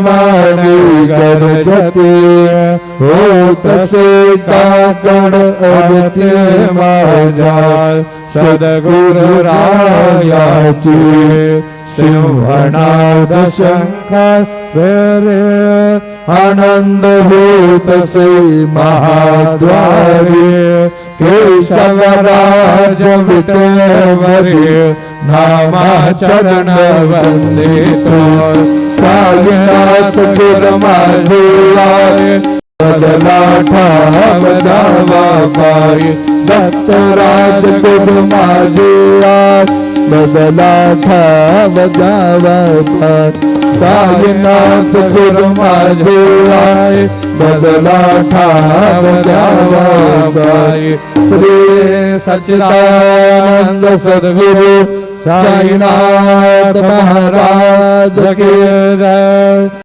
मारी गरजते हो तसे काकड अगते माझ्या सद्गुरु रायाची सिंहनाद शंख वेरे आनंद होतसे महाद्वारी केशवराज विटेवरी नामाचरण वंदितो साईनाथ गुरु माझे आये बदला ठाव जावा पायी दत्तराज गुरु माझे आये बदला ठाव जावा पायी साईनाथ गुरु माझे आये बदला ठाव जावा पायी श्री सच्चिदानंद सद्गुरु साईनाथ महाराज की जय।